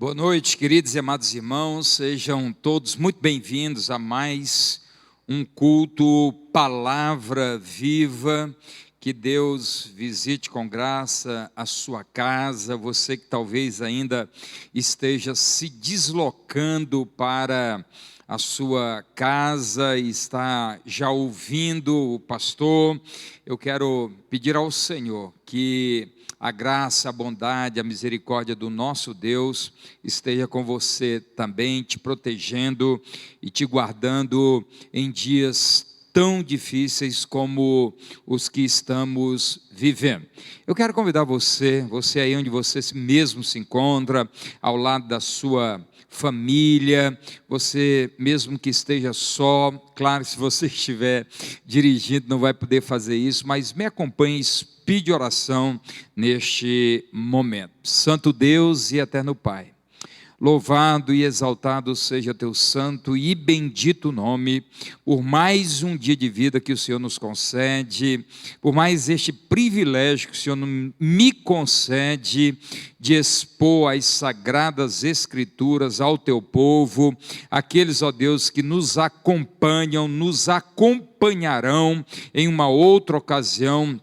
Boa noite, queridos e amados irmãos, sejam todos muito bem-vindos a mais um culto Palavra Viva. Que Deus visite com graça a sua casa, você que talvez ainda esteja se deslocando para a sua casa e está já ouvindo o pastor. Eu quero pedir ao Senhor que a graça, a bondade, a misericórdia do nosso Deus esteja com você também, te protegendo e te guardando em dias tão difíceis como os que estamos vivendo. Eu quero convidar você aí onde você mesmo se encontra, ao lado da sua família, você mesmo que esteja só, claro, se você estiver dirigindo não vai poder fazer isso, mas me acompanhe, pede oração neste momento. Santo Deus e eterno Pai, louvado e exaltado seja teu santo e bendito nome, por mais um dia de vida que o Senhor nos concede, por mais este privilégio que o Senhor me concede de expor as sagradas escrituras ao teu povo, aqueles, ó Deus, que nos acompanham, nos acompanharão em uma outra ocasião,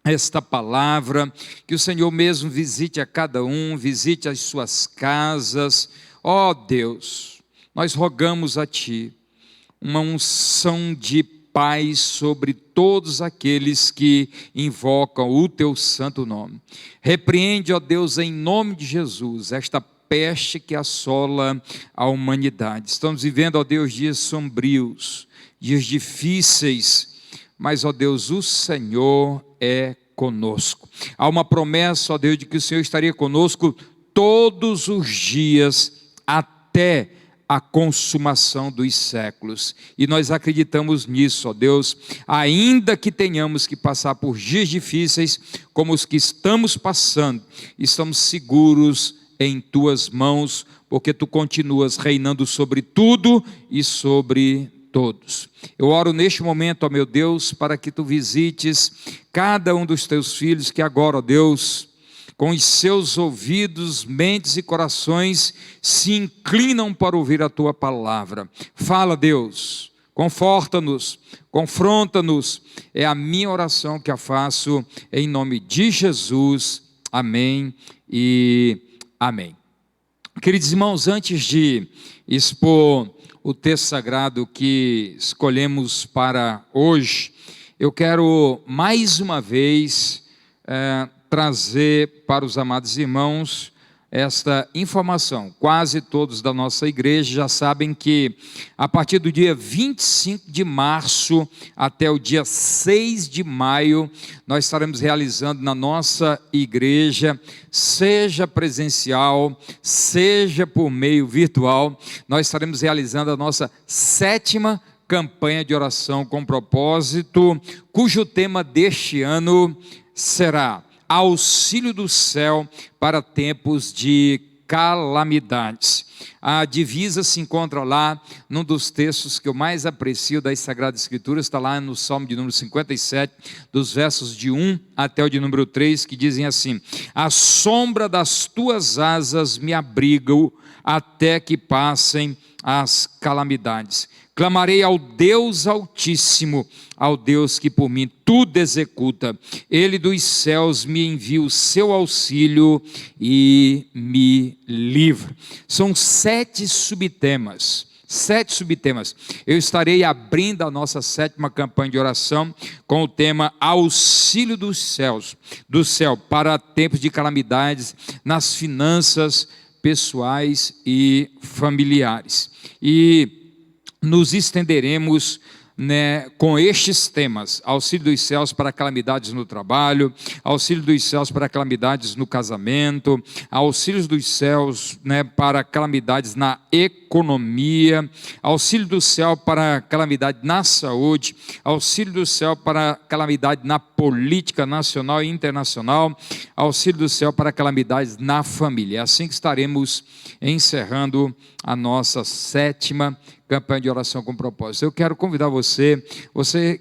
esta palavra, que o Senhor mesmo visite a cada um, visite as suas casas. Ó Deus, nós rogamos a Ti uma unção de paz sobre todos aqueles que invocam o Teu santo nome. Repreende, ó Deus, em nome de Jesus, esta peste que assola a humanidade. Estamos vivendo, ó Deus, dias sombrios, dias difíceis, mas, ó Deus, o Senhor é conosco. Há uma promessa, ó Deus, de que o Senhor estaria conosco todos os dias até a consumação dos séculos. E nós acreditamos nisso, ó Deus, ainda que tenhamos que passar por dias difíceis, como os que estamos passando, estamos seguros em Tuas mãos, porque Tu continuas reinando sobre tudo e sobre todos. Eu oro neste momento, ó meu Deus, para que Tu visites cada um dos Teus filhos que agora, ó Deus, com os seus ouvidos, mentes e corações se inclinam para ouvir a Tua palavra. Fala, Deus, conforta-nos, confronta-nos, é a minha oração que a faço em nome de Jesus, amém e amém. Queridos irmãos, antes de expor o texto sagrado que escolhemos para hoje, eu quero mais uma vez trazer para os amados irmãos esta informação. Quase todos da nossa igreja já sabem que a partir do dia 25 de março até o dia 6 de maio, nós estaremos realizando na nossa igreja, seja presencial, seja por meio virtual, nós estaremos realizando a nossa 7ª campanha de oração com propósito, cujo tema deste ano será auxílio do céu para tempos de calamidades. A divisa se encontra lá, num dos textos que eu mais aprecio das Sagradas Escrituras, está lá no Salmo de número 57, dos versos de 1 até o de número 3, que dizem assim: a sombra das Tuas asas me abrigam até que passem as calamidades. Clamarei ao Deus Altíssimo, ao Deus que por mim tudo executa. Ele dos céus me envia o seu auxílio e me livra. São 7 subtemas. 7 subtemas. Eu estarei abrindo a nossa 7ª campanha de oração com o tema auxílio dos céus, do céu para tempos de calamidades nas finanças pessoais e familiares. E nos estenderemos, com estes temas: auxílio dos céus para calamidades no trabalho, auxílio dos céus para calamidades no casamento, auxílio dos céus, para calamidades na economia, auxílio do céu para calamidade na saúde, auxílio do céu para calamidade na política nacional e internacional, auxílio do céu para calamidades na família. É assim que estaremos encerrando a nossa 7ª campanha de oração com propósito. Eu quero convidar você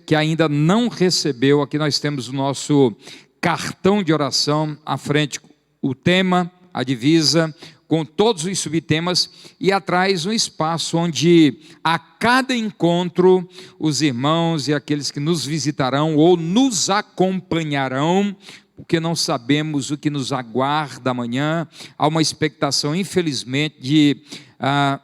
que ainda não recebeu, aqui nós temos o nosso cartão de oração à frente, o tema, a divisa, com todos os subtemas, e atrás um espaço onde a cada encontro os irmãos e aqueles que nos visitarão ou nos acompanharão, porque não sabemos o que nos aguarda amanhã. Há uma expectação, infelizmente, de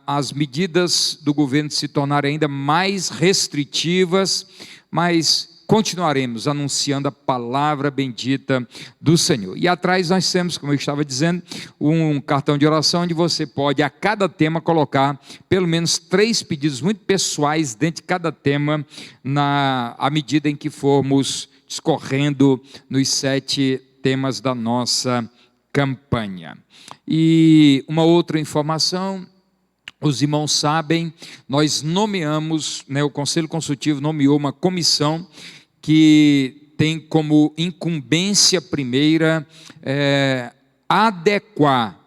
as medidas do governo se tornarem ainda mais restritivas, mas continuaremos anunciando a palavra bendita do Senhor. E atrás nós temos, como eu estava dizendo, um cartão de oração onde você pode, a cada tema, colocar pelo menos 3 pedidos muito pessoais dentro de cada tema, à medida em que formos discorrendo nos 7 temas da nossa campanha. E uma outra informação, os irmãos sabem, nós nomeamos, o Conselho Consultivo nomeou uma comissão que tem como incumbência primeira adequar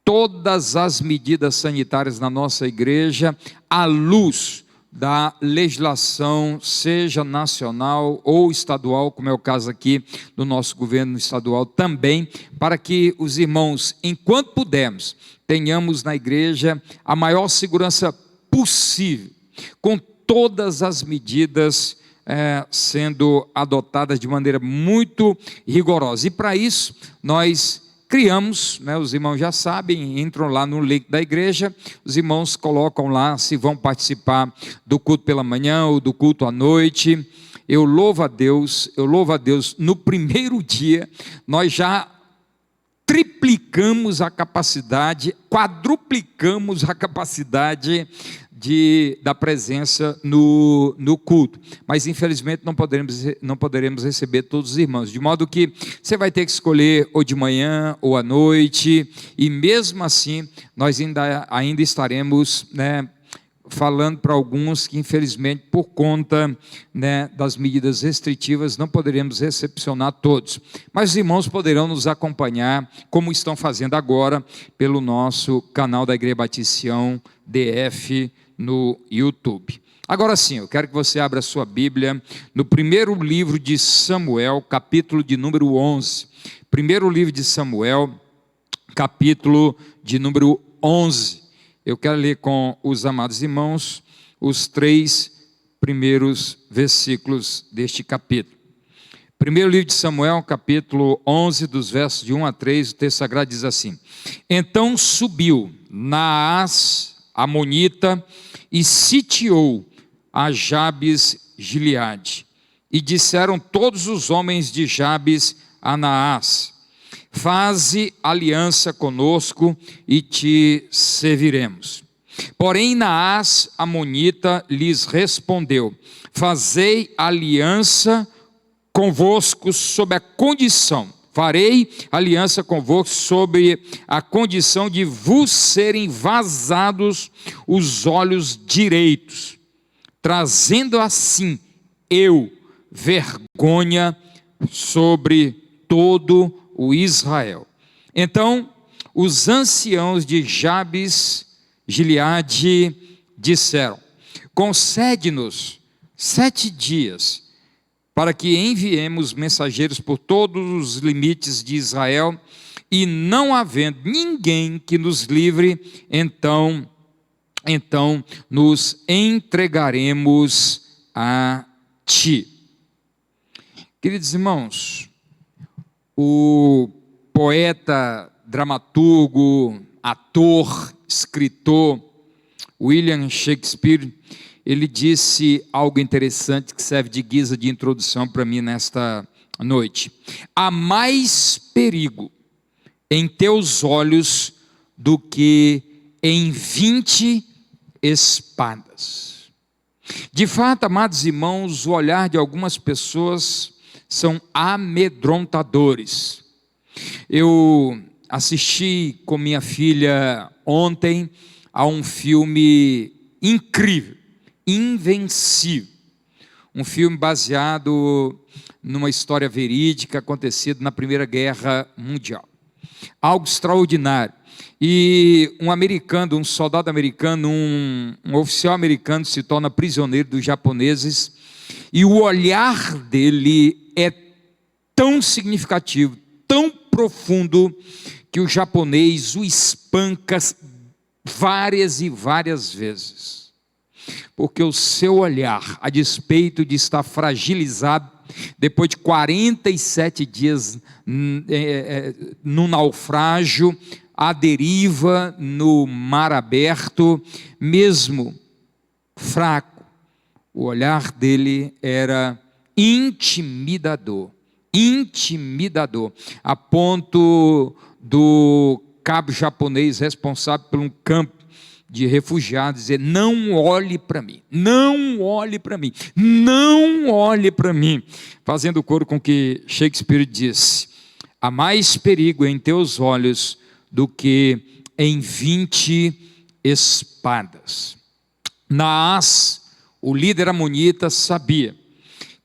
todas as medidas sanitárias na nossa igreja à luz da legislação, seja nacional ou estadual, como é o caso aqui do nosso governo estadual também, para que os irmãos, enquanto pudermos, tenhamos na igreja a maior segurança possível, com todas as medidas sendo adotadas de maneira muito rigorosa. E para isso nós criamos, os irmãos já sabem, entram lá no link da igreja, os irmãos colocam lá se vão participar do culto pela manhã ou do culto à noite. Eu louvo a Deus, no primeiro dia nós já triplicamos a capacidade, quadruplicamos a capacidade da presença no culto, mas infelizmente não poderemos receber todos os irmãos, de modo que você vai ter que escolher ou de manhã ou à noite, e mesmo assim nós ainda estaremos falando para alguns que infelizmente por conta das medidas restritivas não poderemos recepcionar todos, mas os irmãos poderão nos acompanhar como estão fazendo agora pelo nosso canal da Igreja Batista Sião DF no YouTube. Agora sim, eu quero que você abra a sua Bíblia no primeiro livro de Samuel, capítulo de número 11. Primeiro livro de Samuel, capítulo de número 11. Eu quero ler com os amados irmãos os 3 primeiros versículos deste capítulo. Primeiro livro de Samuel, capítulo 11, dos versos de 1 a 3, o texto sagrado diz assim: Então subiu Naás, amonita, e sitiou a Jabes Gileade. E disseram todos os homens de Jabes a Naás: Faze aliança conosco e te serviremos. Porém Naás, amonita, lhes respondeu: Fazei aliança convosco sob a condição, farei aliança convosco sob a condição de vos serem vazados os olhos direitos, trazendo assim eu vergonha sobre todo o Israel. Então os anciãos de Jabes Gileade disseram: concede-nos 7 dias para que enviemos mensageiros por todos os limites de Israel, e não havendo ninguém que nos livre, então nos entregaremos a ti. Queridos irmãos, o poeta, dramaturgo, ator, escritor William Shakespeare, ele disse algo interessante que serve de guisa de introdução para mim nesta noite: há mais perigo em teus olhos do que em 20 espadas. De fato, amados irmãos, o olhar de algumas pessoas são amedrontadores. Eu assisti com minha filha ontem a um filme incrível, Invencível, um filme baseado numa história verídica acontecida na Primeira Guerra Mundial, algo extraordinário. E um americano, um soldado americano, um oficial americano se torna prisioneiro dos japoneses, e o olhar dele é tão significativo, tão profundo, que o japonês o espanca várias e várias vezes, porque o seu olhar, a despeito de estar fragilizado, depois de 47 dias no naufrágio, à deriva, no mar aberto, mesmo fraco, o olhar dele era intimidador, a ponto do cabo japonês responsável por um campo de refugiados dizer: não olhe para mim, não olhe para mim, não olhe para mim, fazendo coro com o que Shakespeare disse: há mais perigo em teus olhos do que em 20 espadas. Naás, o líder amonita, sabia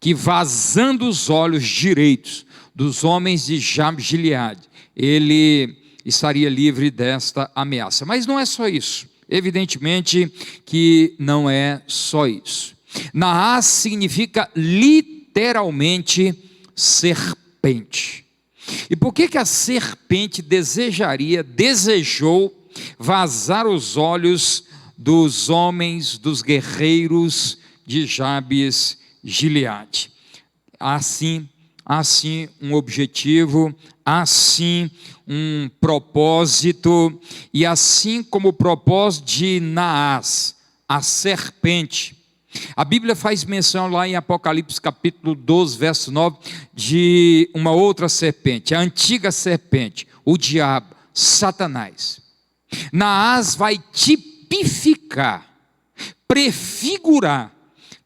que vazando os olhos direitos dos homens de Jabes-Gileade, ele estaria livre desta ameaça. Mas não é só isso, evidentemente que não é só isso. Naás significa literalmente serpente. E por que a serpente desejou vazar os olhos dos homens, dos guerreiros de Jabes-Gileade? Assim um objetivo, assim um propósito, e assim como o propósito de Naás, a serpente. A Bíblia faz menção lá em Apocalipse capítulo 12, verso 9, de uma outra serpente, a antiga serpente, o diabo, Satanás. Naás vai tipificar, prefigurar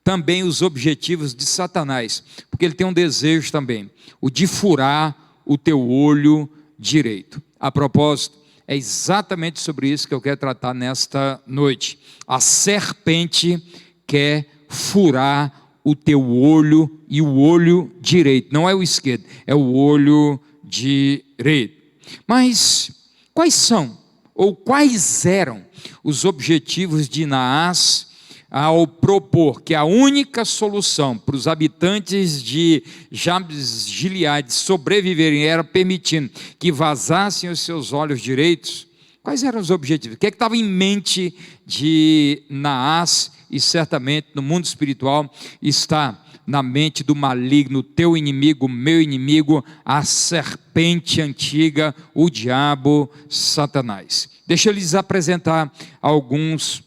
também os objetivos de Satanás, porque ele tem um desejo também, o de furar o teu olho direito. A propósito, é exatamente sobre isso que eu quero tratar nesta noite. A serpente quer furar o teu olho, e o olho direito, não é o esquerdo, é o olho direito. Mas quais são, ou quais eram os objetivos de Naás ao propor que a única solução para os habitantes de Jabes-Gileade sobreviverem era permitindo que vazassem os seus olhos direitos? Quais eram os objetivos? O que estava em mente de Naás? E certamente no mundo espiritual está na mente do maligno, teu inimigo, meu inimigo, a serpente antiga, o diabo, Satanás. Deixa eu lhes apresentar alguns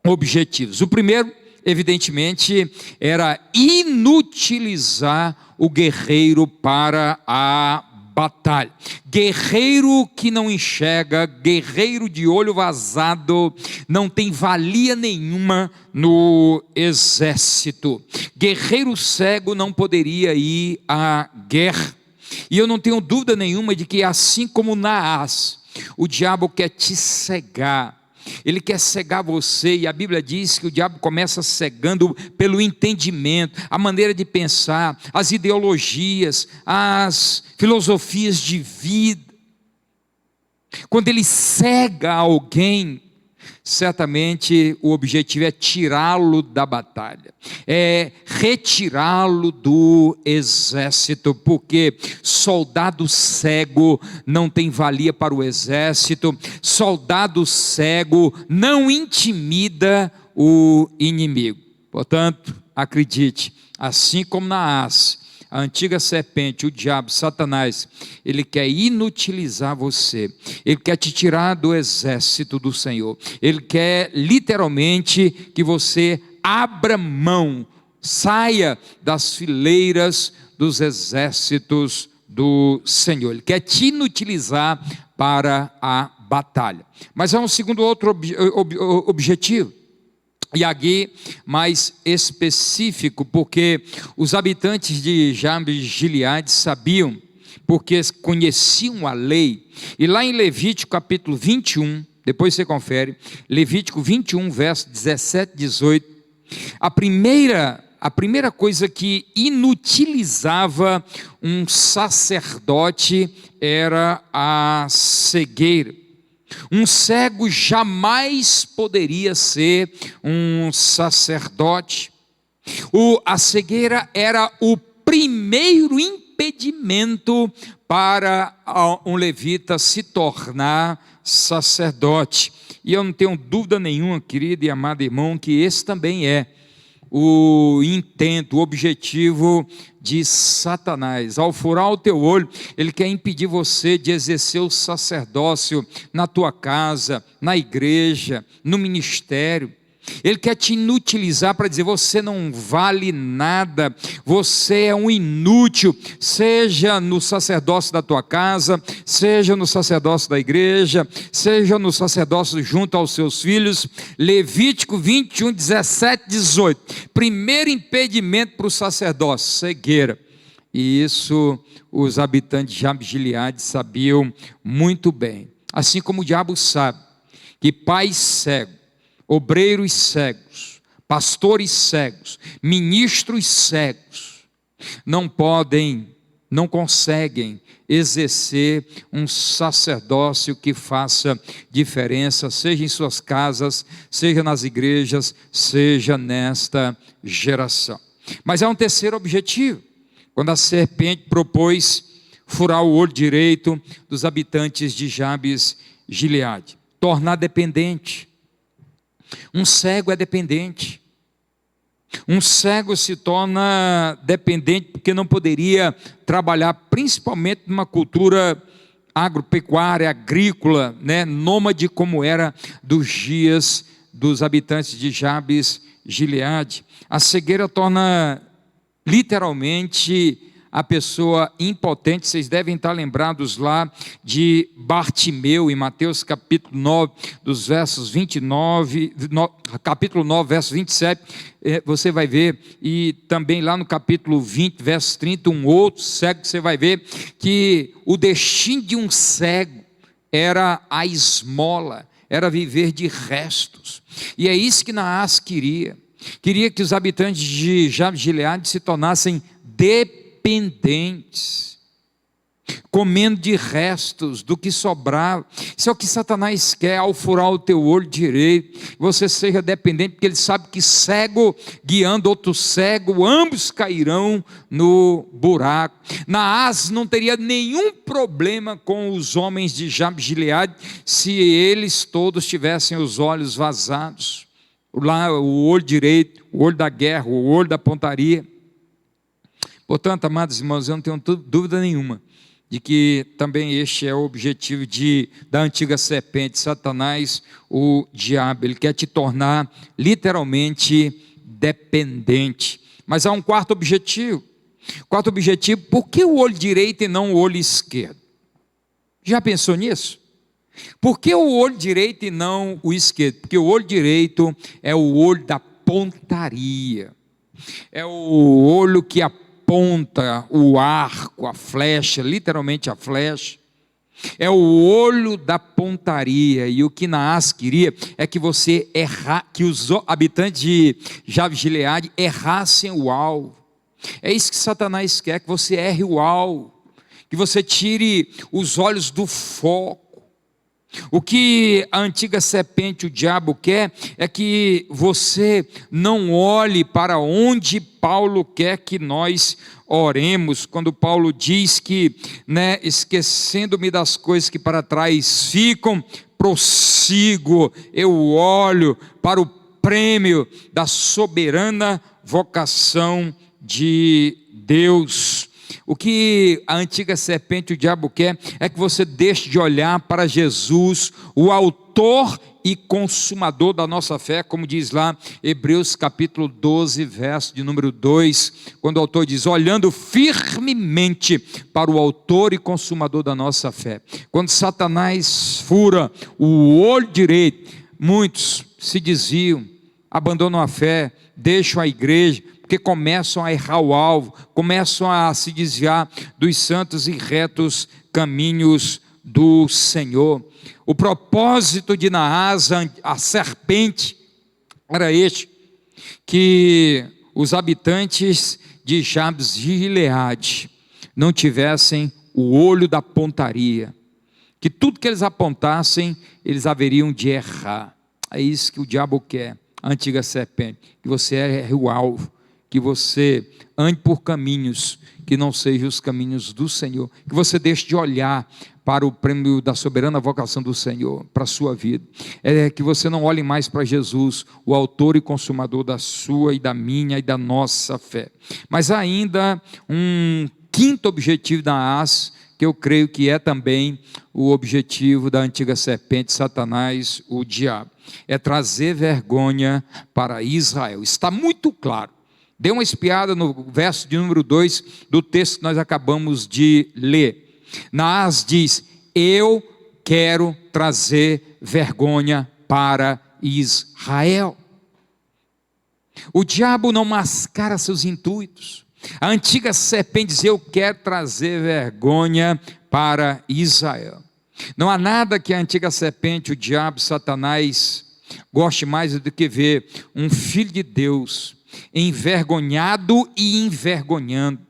objetivos. O primeiro, evidentemente, era inutilizar o guerreiro para a batalha. Guerreiro que não enxerga, guerreiro de olho vazado, não tem valia nenhuma no exército. Guerreiro cego não poderia ir à guerra. E eu não tenho dúvida nenhuma de que, assim como Naás, o diabo quer te cegar. Ele quer cegar você, e a Bíblia diz que o diabo começa cegando pelo entendimento, a maneira de pensar, as ideologias, as filosofias de vida. Quando ele cega alguém, certamente o objetivo é tirá-lo da batalha, é retirá-lo do exército, porque soldado cego não tem valia para o exército, soldado cego não intimida o inimigo. Portanto, acredite, assim como Naás, a antiga serpente, o diabo, Satanás, ele quer inutilizar você, ele quer te tirar do exército do Senhor, ele quer literalmente que você abra mão, saia das fileiras dos exércitos do Senhor, ele quer te inutilizar para a batalha. Mas há um segundo outro objetivo, e aqui mais específico, porque os habitantes de Jabes-Gileade sabiam, porque conheciam a lei, e lá em Levítico capítulo 21, depois você confere, Levítico 21, verso 17 e 18, a primeira coisa que inutilizava um sacerdote era a cegueira. Um cego jamais poderia ser um sacerdote. A cegueira era o primeiro impedimento impedimento para um levita se tornar sacerdote. E eu não tenho dúvida nenhuma, querido e amado irmão, que esse também é o intento, o objetivo de Satanás. Ao furar o teu olho, ele quer impedir você de exercer o sacerdócio na tua casa, na igreja, no ministério. Ele quer te inutilizar para dizer: você não vale nada, você é um inútil, seja no sacerdócio da tua casa, seja no sacerdócio da igreja, seja no sacerdócio junto aos seus filhos. Levítico 21, 17, 18, primeiro impedimento para o sacerdócio: cegueira. E isso os habitantes de Jabes de Gileade sabiam muito bem, assim como o diabo sabe que pais cegos, obreiros cegos, pastores cegos, ministros cegos, não conseguem exercer um sacerdócio que faça diferença, seja em suas casas, seja nas igrejas, seja nesta geração. Mas há um terceiro objetivo, quando a serpente propôs furar o olho direito dos habitantes de Jabes Gileade: tornar dependente. Um cego é dependente. Um cego se torna dependente porque não poderia trabalhar, principalmente numa cultura agropecuária, agrícola, nômade, como era dos dias dos habitantes de Jabes Gileade. A cegueira torna literalmente a pessoa impotente. Vocês devem estar lembrados lá de Bartimeu, em Mateus capítulo 9, dos versos 29, capítulo 9, verso 27, você vai ver, e também lá no capítulo 20, verso 30, um outro cego, você vai ver que o destino de um cego era a esmola, era viver de restos. E é isso que Naás queria que os habitantes de Jabes de Gileade se tornassem dependentes, comendo de restos do que sobrava. Isso é o que Satanás quer ao furar o teu olho direito, você seja dependente, porque ele sabe que cego guiando outro cego, ambos cairão no buraco. Naás não teria nenhum problema com os homens de Jabes de Gileade se eles todos tivessem os olhos vazados, lá o olho direito, o olho da guerra, o olho da pontaria. Portanto, amados irmãos, eu não tenho dúvida nenhuma de que também este é o objetivo da antiga serpente, Satanás, o diabo. Ele quer te tornar literalmente dependente. Mas há um quarto objetivo. Quarto objetivo: por que o olho direito e não o olho esquerdo? Já pensou nisso? Por que o olho direito e não o esquerdo? Porque o olho direito é o olho da pontaria, é o olho que aponta o arco, a flecha, literalmente a flecha, é o olho da pontaria. E o que Naás queria é que que os habitantes de Jabes de Gileade errassem o alvo. É isso que Satanás quer, que você erre o alvo, que você tire os olhos do foco. O que a antiga serpente, o diabo, quer é que você não olhe para onde Paulo quer que nós oremos, quando Paulo diz que, esquecendo-me das coisas que para trás ficam, prossigo, eu olho para o prêmio da soberana vocação de Deus. O que a antiga serpente, o diabo, quer é que você deixe de olhar para Jesus, o autor e consumador da nossa fé, como diz lá Hebreus capítulo 12, verso de número 2, quando o autor diz: olhando firmemente para o autor e consumador da nossa fé. Quando Satanás fura o olho direito, muitos se desviam, abandonam a fé, deixam a igreja, porque começam a errar o alvo, começam a se desviar dos santos e retos caminhos do Senhor. O propósito de Naás, a serpente, era este: que os habitantes de Jabes de Gileade não tivessem o olho da pontaria, que tudo que eles apontassem, eles haveriam de errar. É isso que o diabo quer, a antiga serpente, que você erre o alvo, que você ande por caminhos que não sejam os caminhos do Senhor, que você deixe de olhar para o prêmio da soberana vocação do Senhor, para a sua vida, que você não olhe mais para Jesus, o autor e consumador da sua e da minha e da nossa fé. Mas ainda um quinto objetivo da AS, que eu creio que é também o objetivo da antiga serpente, Satanás, o diabo, é trazer vergonha para Israel. Está muito claro. Dê uma espiada no verso de número 2 do texto que nós acabamos de ler. Naás diz: eu quero trazer vergonha para Israel. O diabo não mascara seus intuitos. A antiga serpente diz: eu quero trazer vergonha para Israel. Não há nada que a antiga serpente, o diabo, Satanás, goste mais do que ver um filho de Deus envergonhado e envergonhando.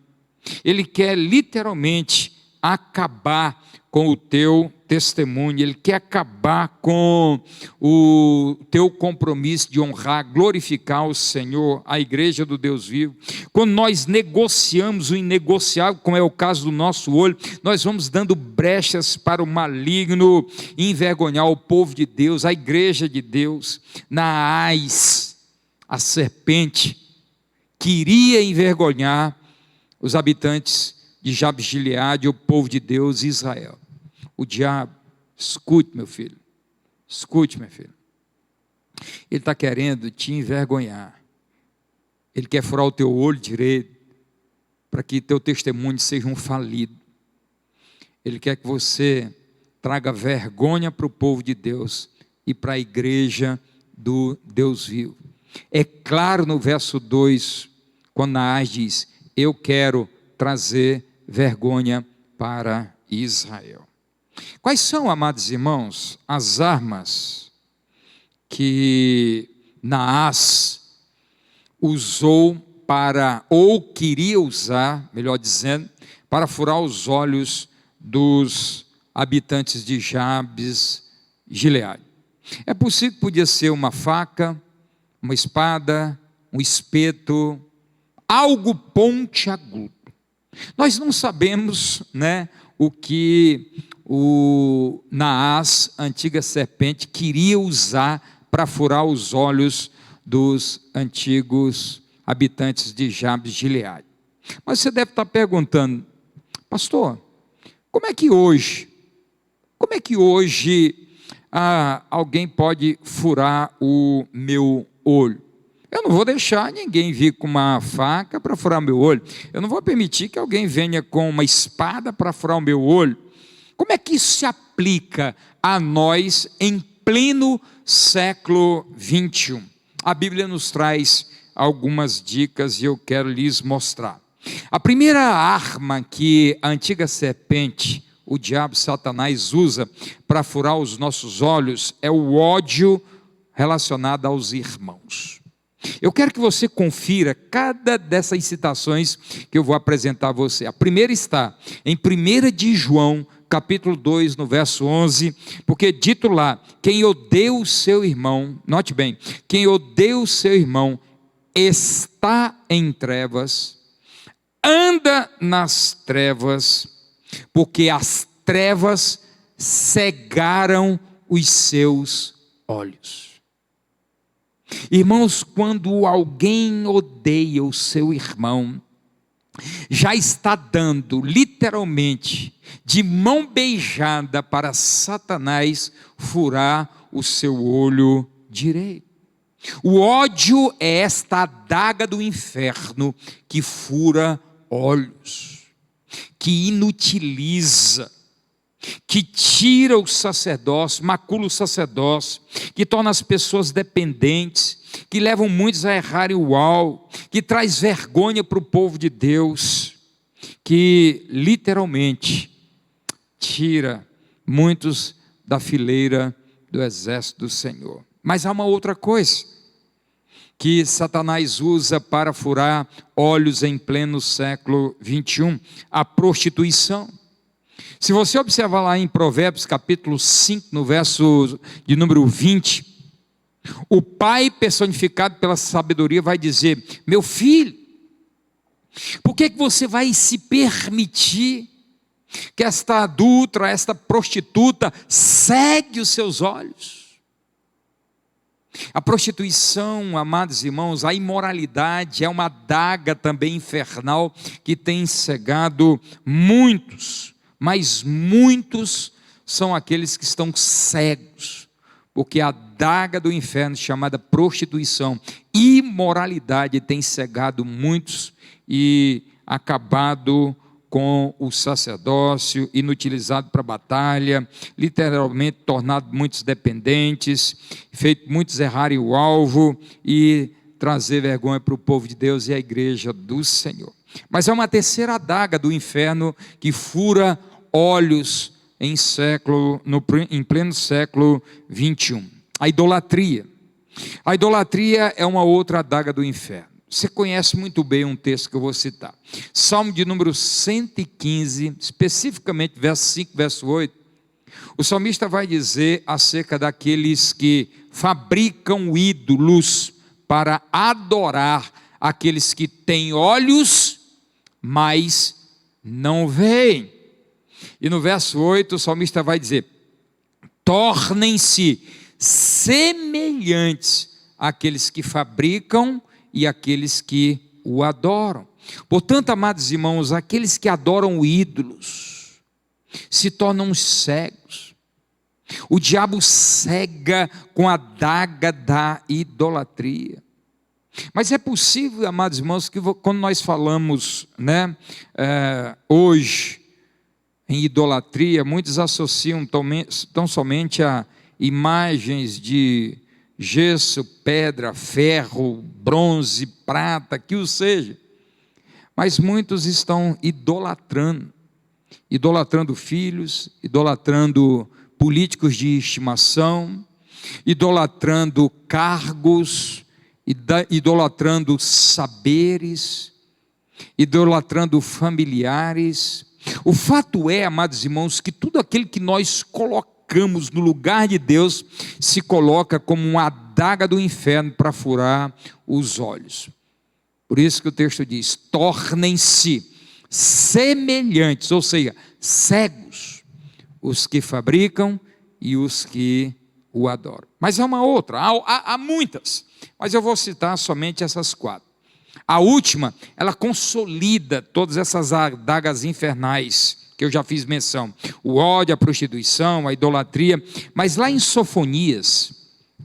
Ele quer literalmente acabar com o teu testemunho, ele quer acabar com o teu compromisso de honrar, glorificar o Senhor, a igreja do Deus vivo. Quando nós negociamos o inegociável, como é o caso do nosso olho, nós vamos dando brechas para o maligno envergonhar o povo de Deus, a igreja de Deus. Naás, a serpente, queria envergonhar os habitantes de Jabes de Gileade, o povo de Deus, Israel. O diabo, escute meu filho, escute meu filho, ele está querendo te envergonhar, ele quer furar o teu olho direito, para que teu testemunho seja um falido, ele quer que você traga vergonha para o povo de Deus, e para a igreja do Deus vivo. É claro no verso 2, quando Naás diz: eu quero trazer vergonha para Israel. Quais são, amados irmãos, as armas que Naás usou para, ou queria usar, melhor dizendo, para furar os olhos dos habitantes de Jabes Gileade? É possível que podia ser uma faca, uma espada, um espeto, algo pontiagudo. Nós não sabemos, o que o Naás, antiga serpente, queria usar para furar os olhos dos antigos habitantes de Jabes Gileade. Mas você deve estar perguntando: pastor, como é que hoje alguém pode furar o meu olho? Eu não vou deixar ninguém vir com uma faca para furar o meu olho. Eu não vou permitir que alguém venha com uma espada para furar o meu olho. Como é que isso se aplica a nós em pleno século 21? A Bíblia nos traz algumas dicas e eu quero lhes mostrar. A primeira arma que a antiga serpente, o diabo, Satanás, usa para furar os nossos olhos é o ódio relacionado aos irmãos. Eu quero que você confira cada dessas citações que eu vou apresentar a você. A primeira está em 1 de João, capítulo 2, no verso 11, porque dito lá: quem odeia o seu irmão, note bem, quem odeia o seu irmão está em trevas, anda nas trevas, porque as trevas cegaram os seus olhos. Irmãos, quando alguém odeia o seu irmão, já está dando literalmente de mão beijada para Satanás furar o seu olho direito. O ódio é esta adaga do inferno que fura olhos, que inutiliza, que tira o sacerdócio, macula o sacerdócio, que torna as pessoas dependentes, que levam muitos a errarem o alvo, que traz vergonha para o povo de Deus, que literalmente tira muitos da fileira do exército do Senhor. Mas há uma outra coisa que Satanás usa para furar olhos em pleno século 21, a prostituição. Se você observar lá em Provérbios capítulo 5, no verso de número 20, o pai personificado pela sabedoria vai dizer: meu filho, Por que você vai se permitir que esta adúltera, esta prostituta, cegue os seus olhos? A prostituição, amados irmãos, a imoralidade é uma adaga também infernal que tem cegado muitos, mas muitos são aqueles que estão cegos, porque a adaga do inferno chamada prostituição, imoralidade, tem cegado muitos e acabado com o sacerdócio, inutilizado para a batalha, literalmente tornado muitos dependentes, feito muitos errarem o alvo e trazer vergonha para o povo de Deus e a igreja do Senhor. Mas é uma terceira adaga do inferno que fura olhos em pleno século 21. A idolatria. A idolatria é uma outra adaga do inferno. Você conhece muito bem um texto que eu vou citar. Salmo de número 115, especificamente verso 5, verso 8. O salmista vai dizer acerca daqueles que fabricam ídolos para adorar aqueles que têm olhos, mas não veem. E no verso 8 o salmista vai dizer: tornem-se semelhantes àqueles que fabricam e aqueles que o adoram. Portanto, amados irmãos, aqueles que adoram ídolos se tornam cegos. O diabo cega com a adaga da idolatria. Mas é possível, amados irmãos, que quando nós falamos, hoje em idolatria, muitos associam tão somente a imagens de gesso, pedra, ferro, bronze, prata, que o seja. Mas muitos estão idolatrando filhos, idolatrando políticos de estimação, idolatrando cargos, idolatrando saberes, idolatrando familiares. O fato é, amados irmãos, que tudo aquilo que nós colocamos no lugar de Deus, se coloca como uma adaga do inferno para furar os olhos. Por isso que o texto diz: tornem-se semelhantes, ou seja, cegos, os que fabricam e os que o adoram. Mas há uma outra, há muitas, mas eu vou citar somente essas 4. A última, ela consolida todas essas adagas infernais que eu já fiz menção: o ódio, a prostituição, a idolatria. Mas lá em Sofonias,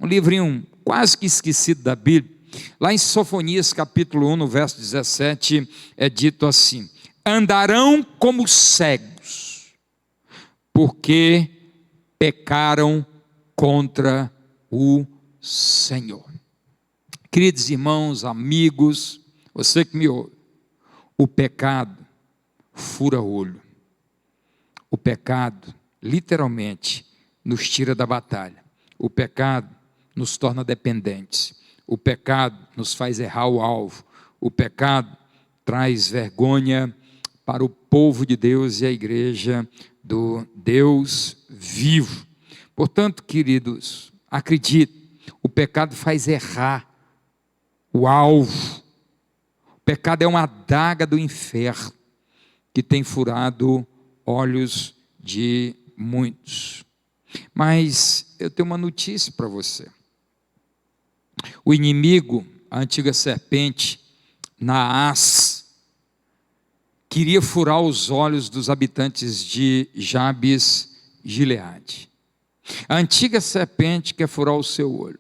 um livrinho quase que esquecido da Bíblia, lá em Sofonias capítulo 1, no verso 17, é dito assim: andarão como cegos, porque pecaram contra o Senhor. Queridos irmãos, amigos, você que me ouve, o pecado fura olho. O pecado, literalmente, nos tira da batalha. O pecado nos torna dependentes. O pecado nos faz errar o alvo. O pecado traz vergonha para o povo de Deus e a igreja do Deus vivo. Portanto, queridos, acredite, o pecado faz errar o alvo. O pecado é uma adaga do inferno que tem furado olhos de muitos. Mas eu tenho uma notícia para você. O inimigo, a antiga serpente, Naás, queria furar os olhos dos habitantes de Jabes Gileade. A antiga serpente quer furar o seu olho,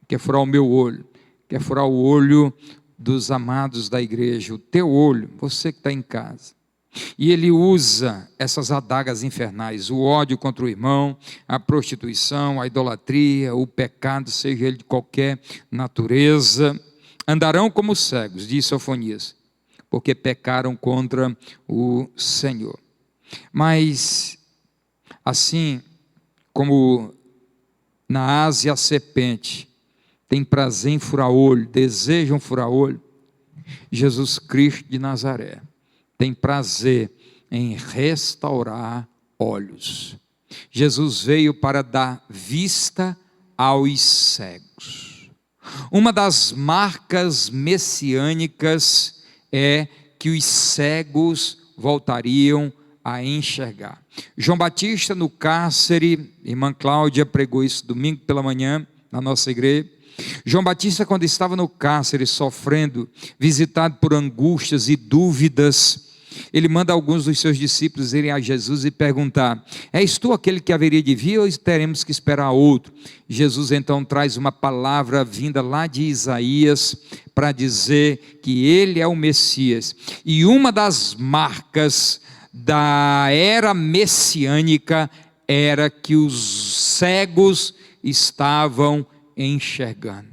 quer furar o meu olho, quer furar o olho dos amados da igreja, o teu olho, você que está em casa. E ele usa essas adagas infernais, o ódio contra o irmão, a prostituição, a idolatria, o pecado, seja ele de qualquer natureza. Andarão como cegos, diz Sofonias, porque pecaram contra o Senhor. Mas, assim como na Ásia a serpente tem prazer em furar olho, desejam furar olho, Jesus Cristo de Nazaré tem prazer em restaurar olhos. Jesus veio para dar vista aos cegos. Uma das marcas messiânicas é que os cegos voltariam a enxergar. João Batista no cárcere, irmã Cláudia pregou isso domingo pela manhã na nossa igreja. João Batista, quando estava no cárcere sofrendo, visitado por angústias e dúvidas, ele manda alguns dos seus discípulos irem a Jesus e perguntar: és tu aquele que haveria de vir ou teremos que esperar outro? Jesus então traz uma palavra vinda lá de Isaías para dizer que ele é o Messias. E uma das marcas da era messiânica era que os cegos estavam enxergando.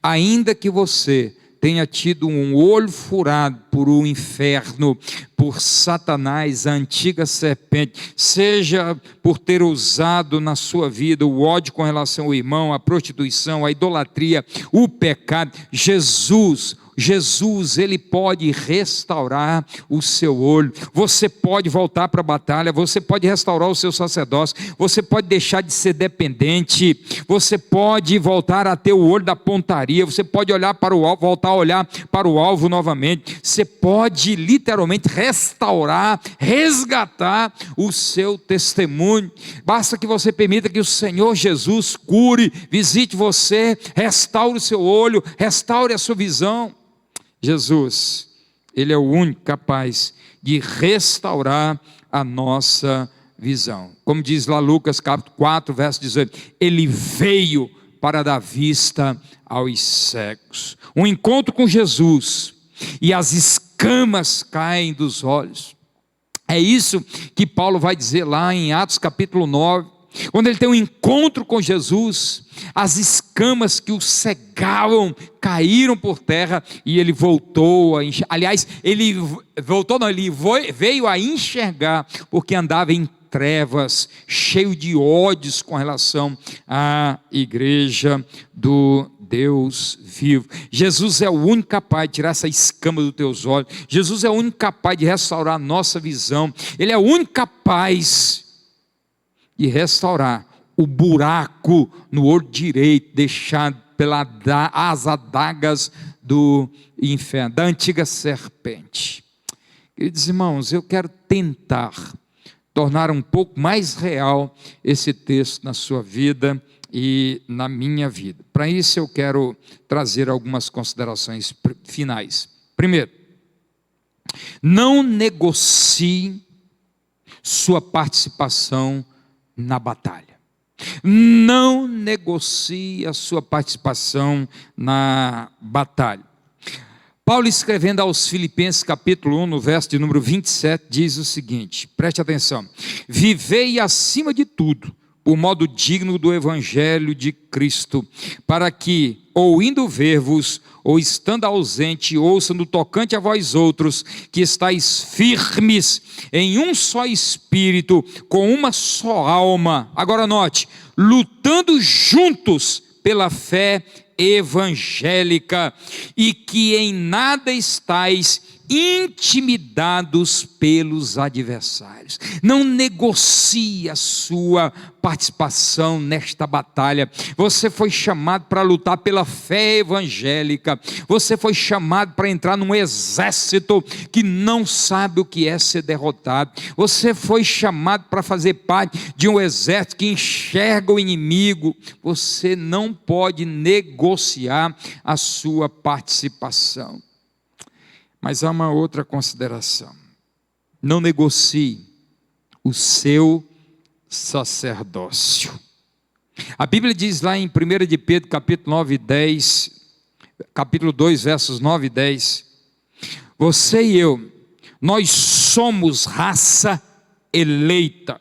Ainda que você tenha tido um olho furado por um inferno, por Satanás, a antiga serpente, seja por ter usado na sua vida o ódio com relação ao irmão, a prostituição, a idolatria, o pecado, Jesus, ele pode restaurar o seu olho. Você pode voltar para a batalha, você pode restaurar o seu sacerdócio, você pode deixar de ser dependente, você pode voltar a ter o olho da pontaria, você pode olhar para o alvo, voltar a olhar para o alvo novamente, você pode literalmente restaurar, resgatar o seu testemunho. Basta que você permita que o Senhor Jesus cure, visite você, restaure o seu olho, restaure a sua visão. Jesus, ele é o único capaz de restaurar a nossa visão. Como diz lá Lucas capítulo 4, verso 18, ele veio para dar vista aos cegos. Um encontro com Jesus e as escamas caem dos olhos. É isso que Paulo vai dizer lá em Atos capítulo 9, quando ele tem um encontro com Jesus, as escamas que o cegavam caíram por terra e ele voltou a enxergar. Aliás, ele veio a enxergar, porque andava em trevas, cheio de ódios com relação à igreja do Deus vivo. Jesus é o único capaz de tirar essa escama dos teus olhos. Jesus é o único capaz de restaurar a nossa visão. Ele é o único capaz de restaurar o buraco no olho direito deixado pelas adagas do inferno, da antiga serpente. Queridos irmãos, eu quero tentar tornar um pouco mais real esse texto na sua vida e na minha vida. Para isso eu quero trazer algumas considerações finais. Primeiro, não negocie sua participação na batalha. Não negocie a sua participação na batalha. Paulo, escrevendo aos Filipenses capítulo 1, no verso de número 27, diz o seguinte, preste atenção: vivei acima de tudo por modo digno do evangelho de Cristo, para que, ou indo ver-vos, ou estando ausente, ouçam no tocante a vós outros, que estáis firmes em um só espírito, com uma só alma. Agora note, lutando juntos pela fé evangélica, e que em nada estáis intimidados pelos adversários. Não negocie a sua participação nesta batalha. Você foi chamado para lutar pela fé evangélica. Você foi chamado para entrar num exército que não sabe o que é ser derrotado. Você foi chamado para fazer parte de um exército que enxerga o inimigo. Você não pode negociar a sua participação. Mas há uma outra consideração: não negocie o seu sacerdócio. A Bíblia diz lá em 1 de Pedro capítulo 9 e 10, capítulo 2 versos 9 e 10, você e eu, nós somos raça eleita,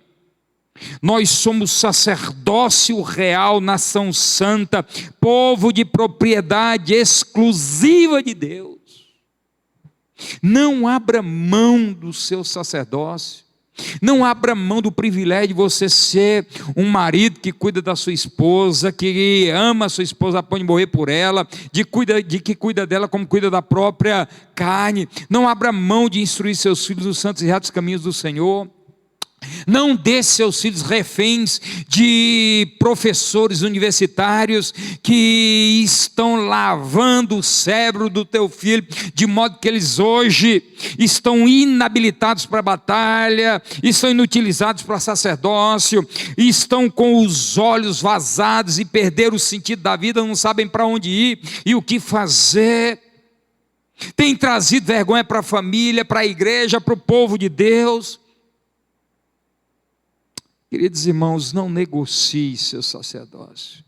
nós somos sacerdócio real, nação santa, povo de propriedade exclusiva de Deus. Não abra mão do seu sacerdócio. Não abra mão do privilégio de você ser um marido que cuida da sua esposa, que ama a sua esposa a ponto de morrer por ela, que cuida dela como cuida da própria carne. Não abra mão de instruir seus filhos nos santos e retos caminhos do Senhor. Não dê seus filhos reféns de professores universitários que estão lavando o cérebro do teu filho, de modo que eles hoje estão inabilitados para a batalha, estão inutilizados para sacerdócio, estão com os olhos vazados e perderam o sentido da vida, não sabem para onde ir e o que fazer. Tem trazido vergonha para a família, para a igreja, para o povo de Deus. Queridos irmãos, não negocie seu sacerdócio.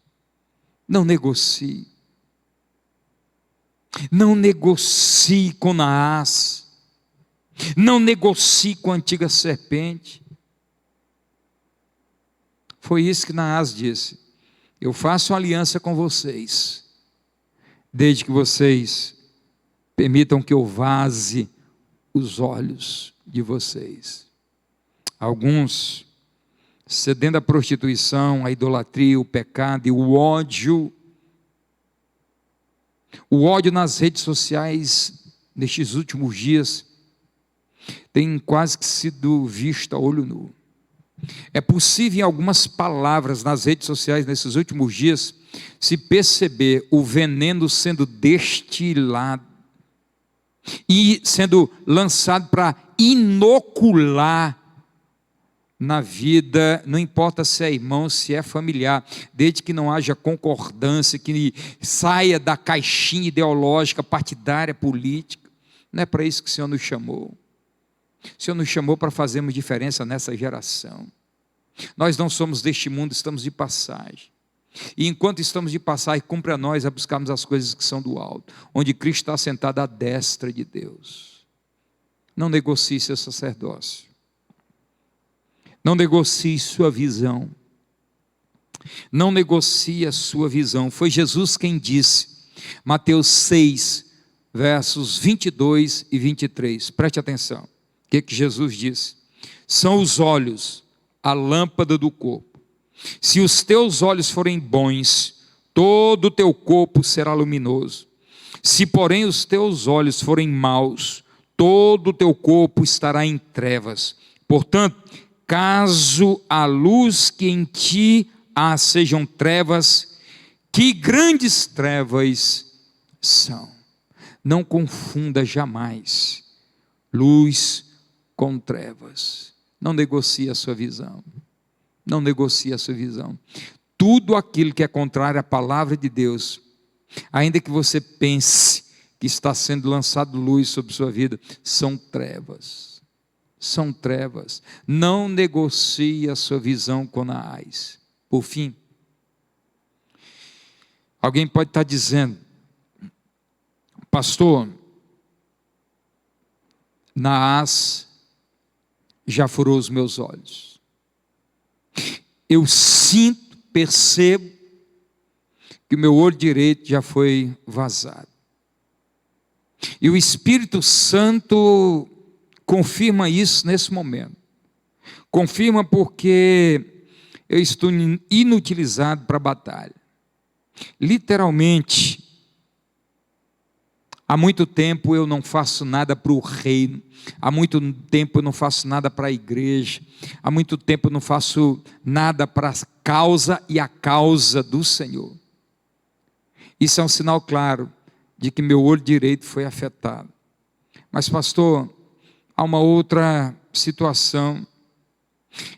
Não negocie. Não negocie com Naás. Não negocie com a antiga serpente. Foi isso que Naás disse: eu faço uma aliança com vocês, desde que vocês permitam que eu vaze os olhos de vocês. Alguns, cedendo à prostituição, à idolatria, o pecado e o ódio nas redes sociais, nestes últimos dias, tem quase que sido visto a olho nu. É possível em algumas palavras nas redes sociais, nesses últimos dias, se perceber o veneno sendo destilado e sendo lançado para inocular na vida, não importa se é irmão, se é familiar, desde que não haja concordância, que saia da caixinha ideológica, partidária, política. Não é para isso que o Senhor nos chamou. O Senhor nos chamou para fazermos diferença nessa geração. Nós não somos deste mundo, estamos de passagem. E enquanto estamos de passagem, cumpre a nós a buscarmos as coisas que são do alto, onde Cristo está sentado à destra de Deus. Não negocie seu sacerdócio. Não negocie sua visão. Não negocie a sua visão. Foi Jesus quem disse, Mateus 6, versos 22 e 23. Preste atenção. O que Jesus disse? São os olhos a lâmpada do corpo. Se os teus olhos forem bons, todo o teu corpo será luminoso. Se, porém, os teus olhos forem maus, todo o teu corpo estará em trevas. Portanto, caso a luz que em ti há sejam trevas, que grandes trevas são. Não confunda jamais luz com trevas. Não negocie a sua visão. Não negocie a sua visão. Tudo aquilo que é contrário à palavra de Deus, ainda que você pense que está sendo lançado luz sobre sua vida, são trevas. São trevas. Não negocie a sua visão com Naás. Por fim, alguém pode estar dizendo, pastor, Naás já furou os meus olhos. Eu sinto, percebo que o meu olho direito já foi vazado. E o Espírito Santo confirma isso nesse momento. Confirma porque eu estou inutilizado para a batalha. Literalmente, há muito tempo eu não faço nada para o reino. Há muito tempo eu não faço nada para a igreja. Há muito tempo eu não faço nada para a causa e a causa do Senhor. Isso é um sinal claro de que meu olho direito foi afetado. Mas pastor, há uma outra situação.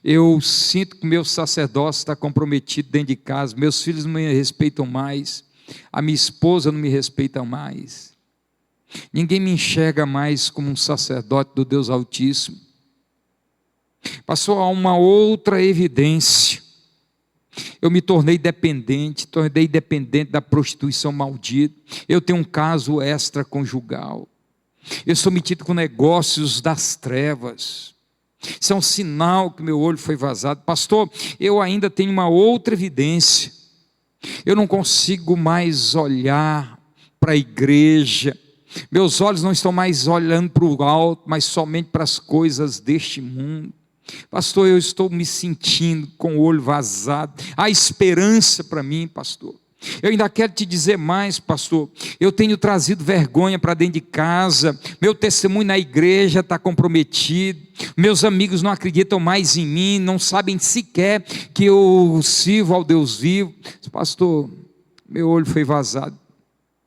Eu sinto que meu sacerdócio está comprometido dentro de casa. Meus filhos não me respeitam mais. A minha esposa não me respeita mais. Ninguém me enxerga mais como um sacerdote do Deus Altíssimo. Passou a uma outra evidência. Eu me tornei dependente da prostituição maldita. Eu tenho um caso extraconjugal. Eu sou metido com negócios das trevas. Isso é um sinal que meu olho foi vazado. Pastor, eu ainda tenho uma outra evidência. Eu não consigo mais olhar para a igreja. Meus olhos não estão mais olhando para o alto, mas somente para as coisas deste mundo. Pastor, eu estou me sentindo com o olho vazado. Há esperança para mim, pastor. Eu ainda quero te dizer mais, pastor. Eu tenho trazido vergonha para dentro de casa. Meu testemunho na igreja está comprometido. Meus amigos não acreditam mais em mim. Não sabem sequer que eu sirvo ao Deus vivo. Pastor, meu olho foi vazado.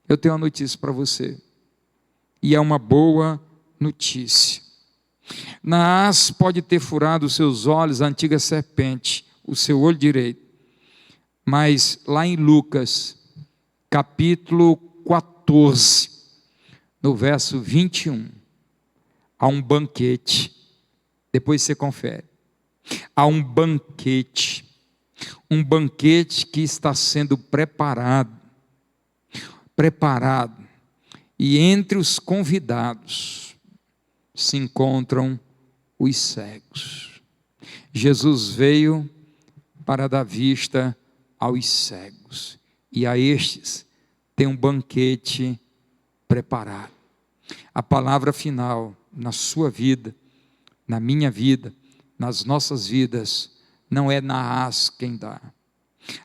Eu tenho uma notícia para você. E é uma boa notícia. Naás pode ter furado os seus olhos, a antiga serpente, o seu olho direito. Mas lá em Lucas, capítulo 14, no verso 21, há um banquete. Depois você confere. Há um banquete que está sendo preparado. E entre os convidados se encontram os cegos. Jesus veio para dar vista aos cegos, e a estes tem um banquete preparado. A palavra final na sua vida, na minha vida, nas nossas vidas, não é Naás quem dá.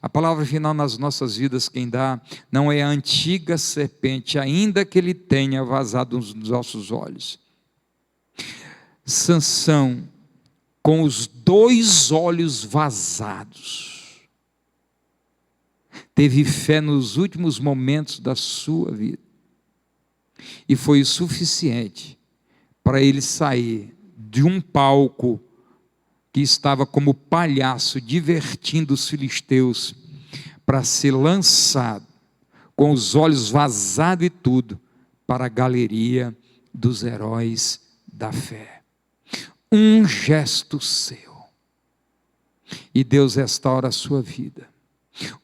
A palavra final nas nossas vidas quem dá, não é a antiga serpente, ainda que ele tenha vazado nos nossos olhos. Sansão, com os 2 olhos vazados, teve fé nos últimos momentos da sua vida, e foi o suficiente para ele sair de um palco que estava como palhaço divertindo os filisteus, para ser lançado com os olhos vazados e tudo para a galeria dos heróis da fé. Um gesto seu e Deus restaura a sua vida.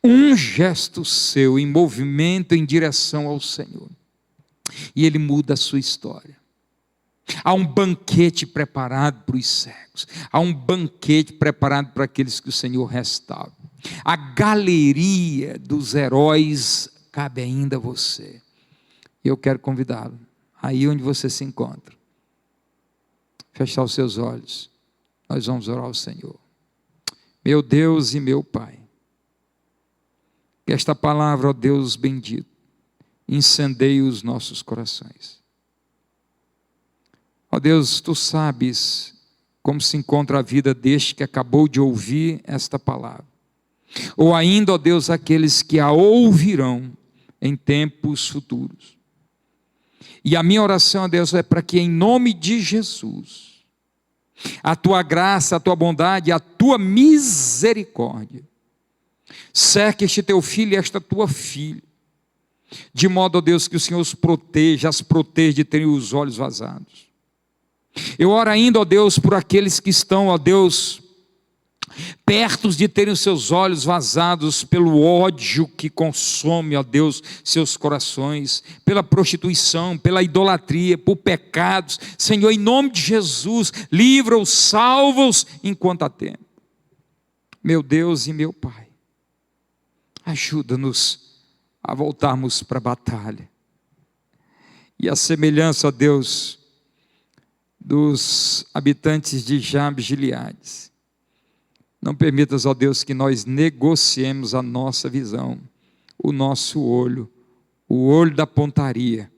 Um gesto seu em movimento em direção ao Senhor, e Ele muda a sua história. Há um banquete preparado para os cegos. Há um banquete preparado para aqueles que o Senhor restaura. A galeria dos heróis cabe ainda a você. E eu quero convidá-lo, aí onde você se encontra, fechar os seus olhos. Nós vamos orar ao Senhor. Meu Deus e meu Pai, que esta palavra, ó Deus bendito, incendeie os nossos corações. Ó Deus, Tu sabes como se encontra a vida deste que acabou de ouvir esta palavra. Ou ainda, ó Deus, aqueles que a ouvirão em tempos futuros. E a minha oração, ó Deus, é para que em nome de Jesus, a Tua graça, a Tua bondade, a Tua misericórdia, cerque este Teu filho e esta Tua filha, de modo, ó Deus, que o Senhor os proteja, as proteja de terem os olhos vazados. Eu oro ainda, ó Deus, por aqueles que estão, ó Deus, perto de terem os seus olhos vazados pelo ódio que consome, ó Deus, seus corações, pela prostituição, pela idolatria, por pecados. Senhor, em nome de Jesus, livra-os, salva-os enquanto há tempo. Meu Deus e meu Pai, ajuda-nos a voltarmos para a batalha. E a semelhança, ó Deus, dos habitantes de Jabes Gileades, não permitas, ó Deus, que nós negociemos a nossa visão, o nosso olho, o olho da pontaria,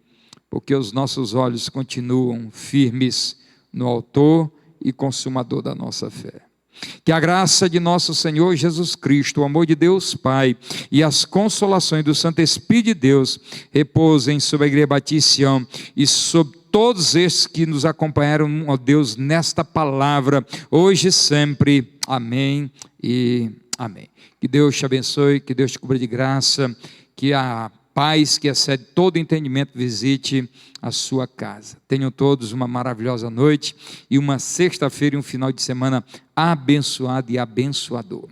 porque os nossos olhos continuam firmes no autor e consumador da nossa fé. Que a graça de nosso Senhor Jesus Cristo, o amor de Deus Pai e as consolações do Santo Espírito de Deus repousem sobre a Igreja Batista Sião e sobre todos estes que nos acompanharam, ó Deus, nesta palavra, hoje e sempre. Amém e amém. Que Deus te abençoe, que Deus te cubra de graça, que a paz que excede todo entendimento visite a sua casa. Tenham todos uma maravilhosa noite e uma sexta-feira e um final de semana abençoado e abençoador.